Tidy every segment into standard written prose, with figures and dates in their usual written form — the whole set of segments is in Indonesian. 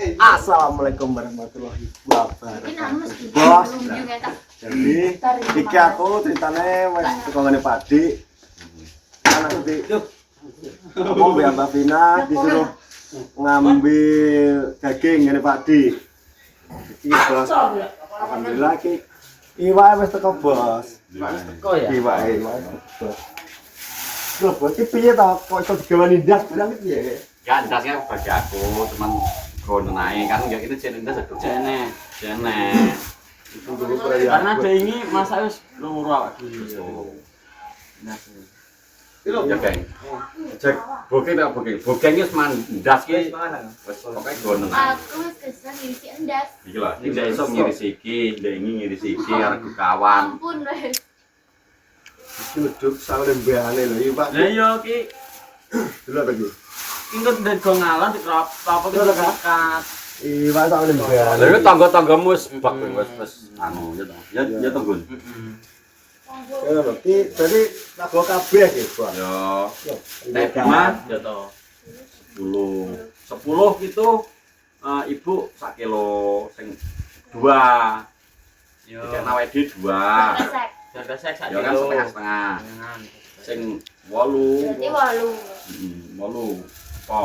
Assalamualaikum warahmatullahi wabarakatuh. Bos. Jadi iki aku ceritane wis teko ngene Padi. Kan aku mau Mbak Vina disuruh ngambil daging ngene Padi. Iki bos. Alhamdulillah iki iwake wis teko bos. Teko ya. Iwake bos. Loh, bos iki piye to kok iso digawani ndas bilang piye? Ya ndasnya bagi aku cuman kono naik kan enggak itu jeneng ndas aku. Jene. Itu dulu perayaan. Karena ada ini masa wis loro awak dhewe. Ya geng. Cek bokeh tak bokeh. Bokeh wis mandas ki. Wis pokoke kono. Aku wis kesel ngisi endas. Iki lho, iki ndak iso ngirisi iki, ndak ingin ngirisi iki arek kawan. Ampun wis. Duduk sama lembehane lho, iki Pak. Lah iya ki Delok lagi. ingkut ndek go ngalah dikrop apa ki dekat. Iwak sama lembehane. Lha iki tangga-tanggamu wis bak wis anu ya to. Ya tunggu. Ya lho, iki tadi tak go kabeh iki, Bang. Ya. Nek Mas Ya to. 10 gitu ibu sak kilo sing 2 Yo. dikek nawedi 2 Resek. Harga sek sak ya kan kilo. setengah sing 8 Berarti 8. 8 apa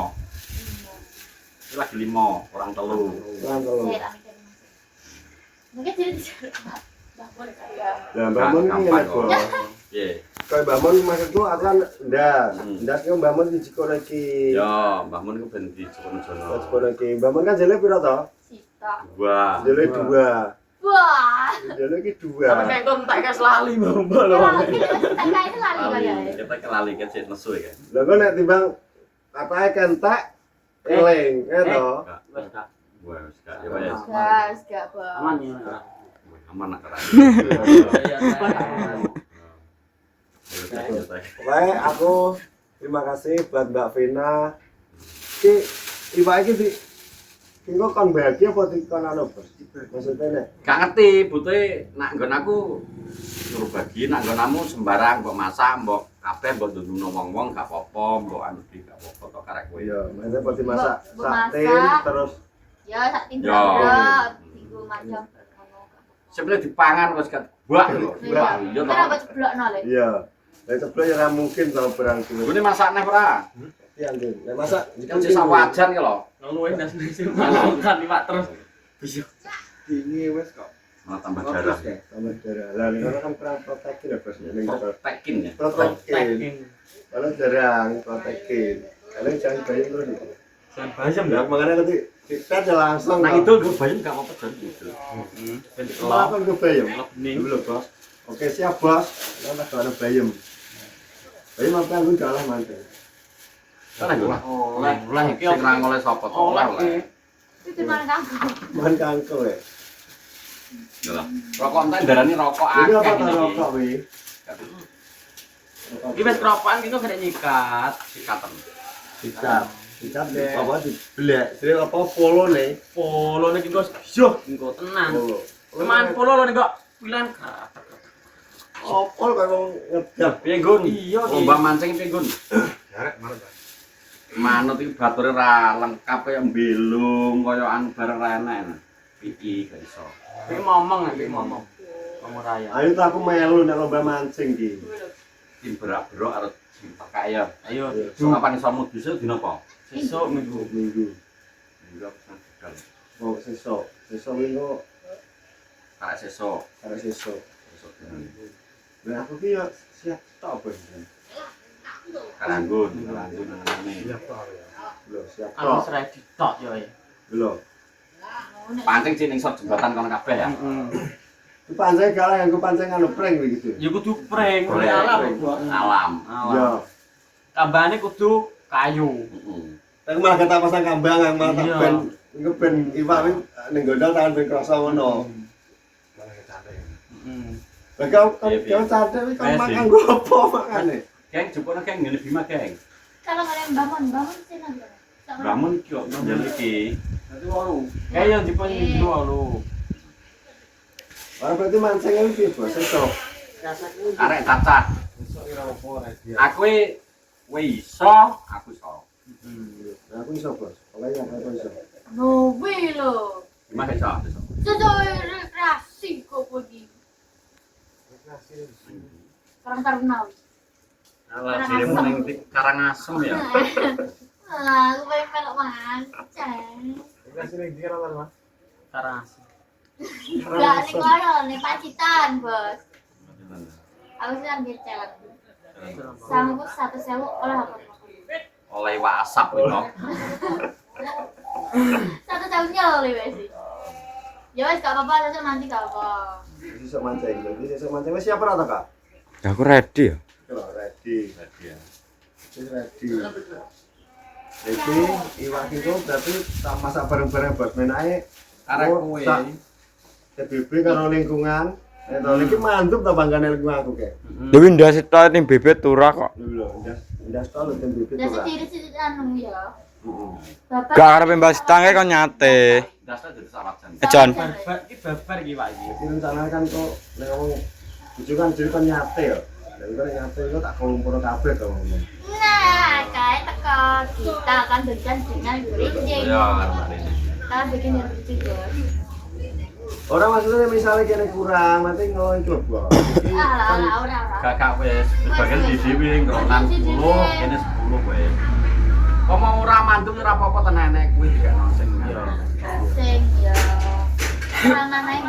iki lagi 5 kurang 3 Lan telu. Saya tak mikir. Mungkin jadi dijalan Mbak. Mbak kaya. Lah Mbak Mun iki ngene, Bos. piye Kayak Mbak Mun maksudku aku kan ndas. Hmm. Ndas ki Mbak Mun dijiko iki. ya Mbah Mun ku ben dijono-jono Dijiko iki. Mbak Mun kan jele piro to? Sita. 2 Jele 2. Wah. Jele iki 2. Tapi kayak kontak kas lali mbak lho. Kakak itu lali kaya. kita kelali kan sik nesu ya kan Lah kok nek timbang katanya kentek eling, ya to. Wes Kak. wes gak ya wes Gas, gak bang. Aman ya. aman nak kerja Ya Baik, aku terima kasih buat Mbak Vina. Ki iwak iki di engko kon bahagia apa dikon anu, Bos? Maksudnya nek gak ngerti butuhe nak nggon aku suruh bagi nak nggonamu sembarang mbok masak mbok kabeh mbok ndunung wong-wong gak apa-apa mbok anu di gak apa-apa to karek kowe iya, maksudnya pasti masak Mbok satin masak. terus Ya sak Ya. tinggal. Minggu macam. sebenarnya dipangan wis gak buak lho Buak. iya to Kenapa ceblokno le? iya. Lah ceblok ya ora mungkin sama berang kilo. ini masakne ora Iya, Ndin. Nek masak kan sisa wajan ki lho Lalu ndas ndas makan Pak terus. Bisa. ini wes kok. malah tambah darah Tambah darah. Lah ini kan perang protein ya, Bos. Ning protein ya protein. Kalau jarang protein. Kalian jangan bayang terus itu. Jangan bayam Ya, makanya nanti kita aja langsung. nah itu gue bayang gak apa-apa jadi itu Kenapa ke bayam? Bening. Dulu, Bos. Oke, siap, Bos. Kita ada bayam. Bayam apa yang gue kalah mantel. kan aku lah Oleh iki sing nang oleh sapa to oleh oleh Itu mana kamu? Man kangkung ya. ya lah rokok entek darani rokok Ini apa akeh tak iki rokok, wi? Iki wis keropan kita kena nyikat. sikatan Sikat. Sikat deh. Apa dibelek? Jadi apa polo nih? Polo nek engko yo engko tenang. Polo. Teman polo lho nek pilihan Oh, polo kayak mau ngedap. piye gun Iya, Ki. lomba mancing piye gun Jarek mana, Bang? manut iki bature ra lengkap kaya mbelung kaya anu bareng ra enak iki gak iso Iki ngomong nek ngomong. Kamu raya. Ayo tuh aku melu nek lomba mancing ki. tim berak-berok arep cinta kaya Ayo so kapan iso mudhus dina apa sesuk minggu. Minggu. minggu pesan budal Oh, sesok. Sesok minggu karek sesuk karena sesok. sesuk dina Nah, aku ki ya siap tok, Bos. karanggun ngene Belum siap Anu tok. serai ditok yo ya. Belum. pancing sing ning jembatan kono kabeh ya Ku pancing kalah yang ku pancing anu prank begitu. Ya kudu prank, Prank. alam. alam Ya. Tambahane kudu kayu. Aku malah kata pasang kambang yang malah tak Iya. ben iku ben iwak iki ning gondol tangan ben krasa ngono. Heeh. Lah kau Iya, iya. sadar iki kau Iya, makan sih. gua apa makane? geng jupukne geng ngene Bima geng Kalau kalian bangun sih nanti. bangun iki kok njel iki Dadi 8. Kayak yang dipun itu lho. Ora berarti mancing iki piye, Bos? Sesok. arek cacah aku iso Nah, aku iso, Bos. Pokoknya aku iso. Nobi lho. Gimana cok? Sesuai rekreasi kok pergi. Karang-karang. Alah dirimu ning Karangasem ya. Aku pengen melok mancing. Karangasem. Gak nih kono, nih Pacitan, Bos. Aku sih ambil celak. Sanggup 1.000 oleh apa? Oleh WhatsApp itu. 1 tahunnya oleh sih. Ya wes gak apa-apa, saya nanti gak apa. Sesuk mancing. Jadi sesuk mancing wis siap ora to, Kak? Ya aku ready ya. Yo, ready. Ya. Wis ready. Jadi iwak itu berarti tak masak bareng-bareng buat main ae. Arek Oh, kowe. tak. TBB karo lingkungan. Iki mantep ta banggane lingkungan aku kayak. Dewi ndas tok ning bebet turah kok. Lho, ndas tol tim bibit Dan ora. sendiri anu ya. Heeh. Bapak. Gak arep mbas tange kok nyate. Dasar jadi salah jan. Jon. Babar iki babar iki Pak iki. Jadi rencana kan kok nek ngomong bojo kan jadi kan nyate ya. Lah iku nyate iku tak kumpulno kabeh to ngomong. Nah, kayak teko kita akan berikan dengan bridging. Ya, arep ini. Kita bikin yang bridging, Bos. Orang maksudnya misalnya kene kurang, nanti ngono iku lho, Bos. Iki kan Ora. Kakak wis sebagian di dhewe ngronan 10, kene 10 kowe. Kok mau ora mandung ora apa-apa tenan nek kuwi juga nosing. Ya. Sing ya. Mana naik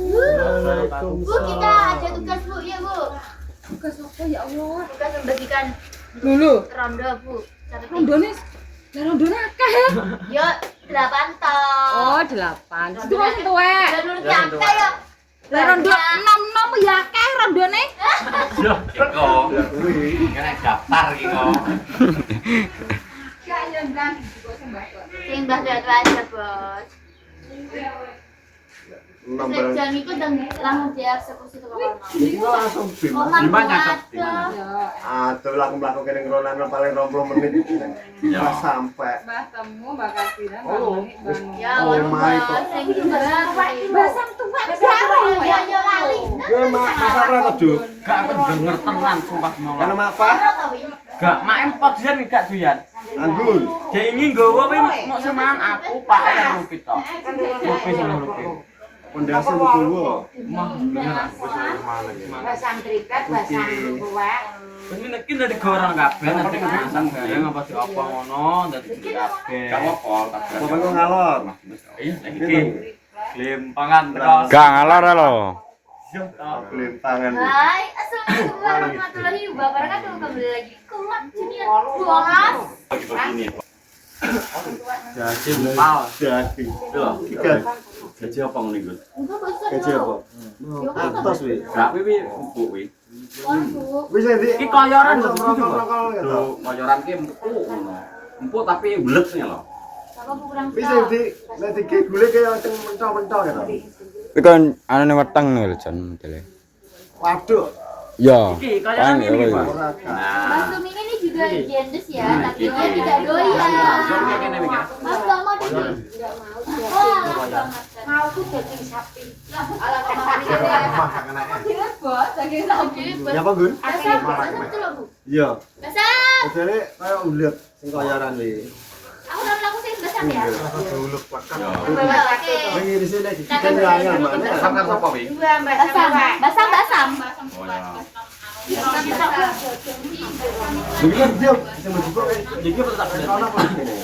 Bu, kita ada tugas Bu, ya Bu. Tugas apa ya Allah? Tugas membagikan Lulu. ronde Bu. Catat. Rondone. Lah rondone akeh ya. Yo 8 ton. Oh, 8. Itu wis tuwek. Dan nurut akeh ya. Lah rondo 6 ya akeh rondone. Yo, iko. lah kuwi. Kene daftar iki kok. Sing mbah datu aja, Bos. Nomor Sejam itu dan langsung dieksekusi tuh kono. iki langsung bim. Gimana, Cok? Aduh lah mlaku kene ngronan paling 20 menit. Ya. Pas sampai. Mbah temu bakal pindah Oh, Ya, Oh waduh, my Bos. God. Sing berat. Basam tuwek Ya, ya lali. Gue masak ora kedu. Gak aku denger tenan sumpah Karena mau. apa? Gak mak empot jan gak doyan. Anggur. Dia ingin nggawa kuwi mau semaan aku Pak yang rupit tok. Rupit sama rupit. Pondasi gowo. Mah bener aku mana iki. basam triket, basam tuwek. Ini nek dari gorong kabeh nanti kemasan bayang apa sih apa ngono dadi kabeh. Gak apa-apa, tak Apa kok ngalor? Iya, iki klaim pangan terus. Gak ngalor lho. Yo tok. Limpangan. Hai, assalamualaikum warahmatullahi wabarakatuh. Kembali lagi ke Junior Buas. Begini. Jadi empal. Daging. Lho, Ikan. gaji apa ngene, Gus? Enggak bosan. Gaji apa? Atas wi. Gak pipi empuk kuwi. Waduh. Wis ndi? Iki koyoran lho, rokok-rokok gitu. Lho, koyoran ki empuk ngono. Empuk tapi bulet nih lho. Apa kurang Wis ndi? Nek digule kaya sing mentok-mentok gitu. Iki kan anane weteng lho Jon modele. Waduh. Ya. Iki koyoran Kan, ini, ya, Pak. Ora Mas Tumi ini juga gendes ya, tapi dia tidak doyan. Jom kayak gini mikir. Mas gak mau dia. Wah, banget. Mau tuh daging sapi. Alah, kemarin Bos, daging sapi. Ya apa, Gun? Basam, basam betul loh, Bu. Iya. Basam. Modele kaya ulet sing koyoran wi. Aku udah laku sih basam ya. Ulet pakan. Oke. Sing di sini dikikan ya angel mana? Sampeyan sapa wi? Dua mbak Basam, basam, basam. Oh ya. Begitu dia sing menjebok Iki apa tak kono apa ngene.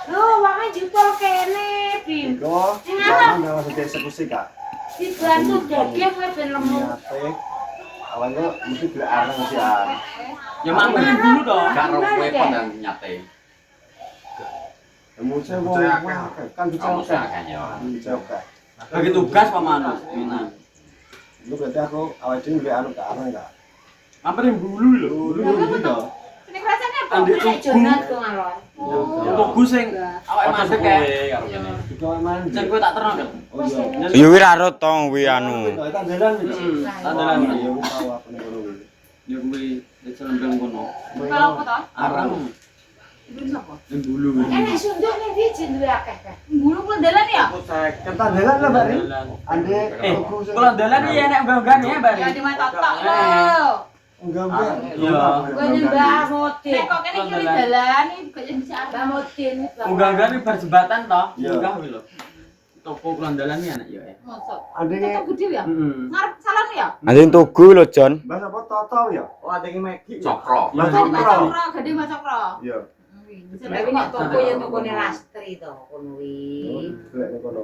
Lu wonge jupol kene, Bim. Iku jangan harus dieksekusi, Kak. Dibantu daging kowe ben lemu. Nyate. Awalnya mesti bila arang sih an. Ya mampir dulu dong. Gak ro kowe kok dan nyate. Emosi wong kan bisa Kamu kan. sakane ya. Bisa kan. Bagi tugas pamanu. Ini. Lu berarti aku awal dhewe mbek anu gak arang enggak. Mampir bulu lho. Lu ndi to? Ini rasanya apa? Andi Nek jonat tuh ngalon. Tugu sing awake mandek kae. karo kene. Kita mandi. Sing kowe tak terno kan. Oh iya. Ya wi raro to wi anu. Tandelan wis. Tandelan. Ya wis tahu aku nek ngono wis. Yo kuwi dicelempeng kono. Kalau apa to? Arang. Ning bulu. Enek sunduk ning wiji duwe akeh kan. Bulu kelendelan ya? Tandelan lah bari. Ande Kalau dalan iki enek mbah-mbah ya, Mbak. Ya di mata tok lho. Enggak. Iya. Gue nyembah Mudin. Nek kok kene kiri dalan iki gak jadi bisa. Mbak Mudin. Unggah-unggahan ini berjembatan toh. Iya. Unggah kuwi lho. Toko kelandalan iki anak ya. Mosok. Adine Itu gede ya? Heeh. Ngarep salah ya? Anjing tugu lho, Jon. Mbah apa Toto ya? Oh, adenge Megi. Cokro. Mbah Gede Cokro. macokro, gede macokro. Iya. Tapi nek toko ya tokone Lastri to kono kuwi. Golek ning kono.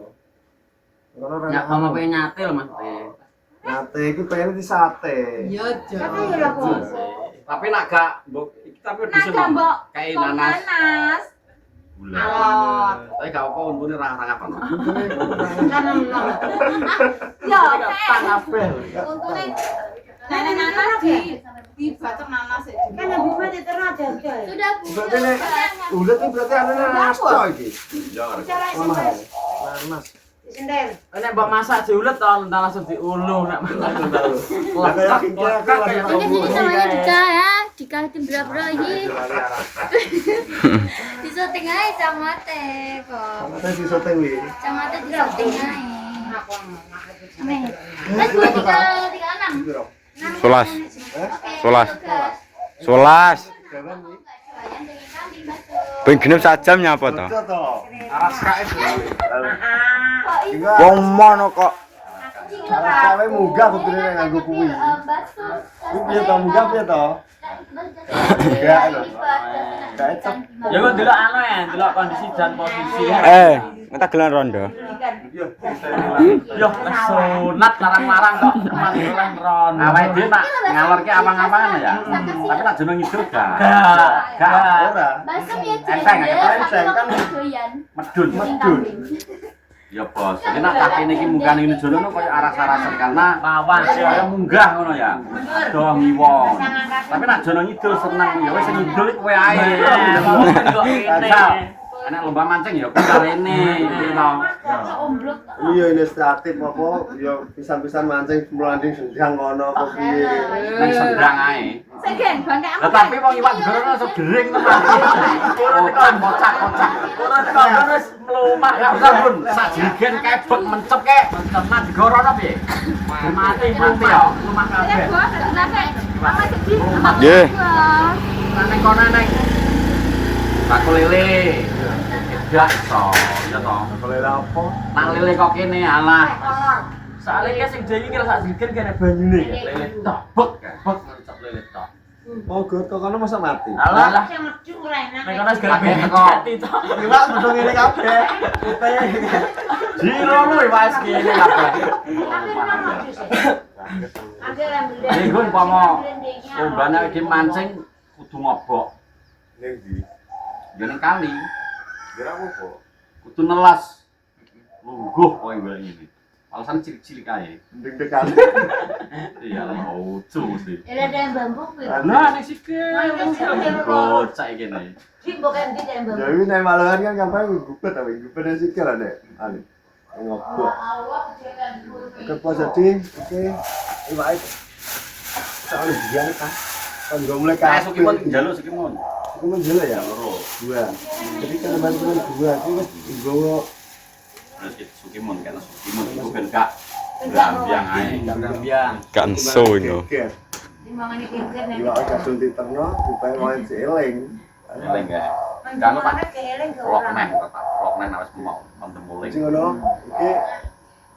Kono Ya kalau pengen nyatil Mas. Nate iki pengen di sate. Iya, Jo. Tapi ya lah kok. Tapi nak gak mbok iki tapi Nah, disen. Mbok. Kayak Kok nanas. nanas. Bulan. Alot. Tapi gak apa untune rang-rang apa. Tanam nang. Ya, Tanabel. untune nenek nanas di bacok nanas ya. Kan Nabi Muhammad itu raja. Sudah Bu. Berarti nek ulet iki berarti ana nasto iki. Ya. Cara Omah. sendiri. Nanas. Sendiri. Nek mbok masak diulet to entar langsung diuluh nek masak. Lah kayak iki aku lagi Ini sini namanya Dika ya. Dika itu berapa ini? Di syuting aja camate kok. Ada di sote wi. Camate di syuting aja. Aku Amin. Kan 2 3 6. 11. Oke. 11. 11. Ben genep sajam nyapa to? Betul to. Aras KS. Enggak. Wong mono kok. Aras kawe munggah kudune nek nganggo kuwi. Kuwi piye to munggah piye to? Enggak lho. Enggak itu. Ya kok delok anu ya, delok kondisi dan posisi. Kita gelar rondo. Yo sunat larang-larang kok mantulan ron. Awake dhewe nak ngalorke awang-awangan ya. Tapi nak jeneng ngidul gak. Gak. Ora. Basem ya Enteng, enteng, kan doyan. Medun. Medun. Ya bos, ini nak kakene iki munggah ning jono koyo aras-arasan karena Lawan kaya munggah ngono ya. Adoh ngiwong. Tapi nak jono ngidul seneng ya wis ngidul iku kowe ae. Kok ini. Anak lomba mancing ya kuwi rene gitu. Omblok. Iya inisiatif apa ya pisan-pisan mancing melanding sendang ngono apa piye. Nang sendrang ae. Sing gen bangke Lah tapi wong iwak digoro langsung gering teman. Kocak-kocak. Ora kok terus mlumah Ya sabun, sak jigen kebek mencep kek. Mencep digoro apa piye? mati ya. Lumah Nek kabeh. gua nake apa sedih? Nggih. Nang kono neng. Bakul lele. Gak iso, ya toh. Boleh apa? Nang lele kok kene alah. Soale ki sing dhewe kira sak jigen kene banyune ya. Lele tok, bek, mencep lele tok. Oh got kok kono masa mati. Alah, Sing medhu ora enak. nek kono segala Pakai beda kok. to. Iwak kudu ngene kabeh. Upaya Jiro lu iwak kene kabeh. Tapi nang medhu sih. Ada yang beli. Iki gun pomo umbane iki mancing kudu ngobok. ning ndi? Ya ning kali. Kira apa? Kudu nelas. Lungguh kowe ngene. Alasan cilik-cilik ae. Mending tekan. Iya, lucu sih. Ada yang bambu kuwi. Nah, nek sikil. Bocah iki kene. Sing bukan di yang bambu. Ya ini nek malahan kan gampang gubet tapi gubet sikil nek anu. Ngobok. Oke, jadi oke. Iwak soalnya biar kan. Kan gak mulai Kayak kabeh. sukimon njaluk sukimon. Aku menjela ya. Loro. Dua. Jadi kan teman-teman dua itu wis nggawa Terus kita sukimon karena sukimon itu ben gak rambyang ae. Rambyang. Kan so no. Dimangane kengker nek. Iwak aja suntik terno supaya wae eling. Eling gak. Kan tak keeling ke vlog orang. neh, vlog neh wis mau mantep mulai. Sing ngono. Oke.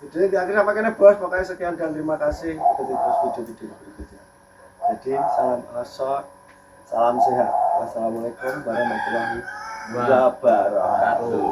Jadi di akhir apa kene bos, pokoknya sekian dan terima kasih untuk terus video-video berikutnya. Jadi salam asok, salam sehat. Wassalamualaikum warahmatullahi wabarakatuh.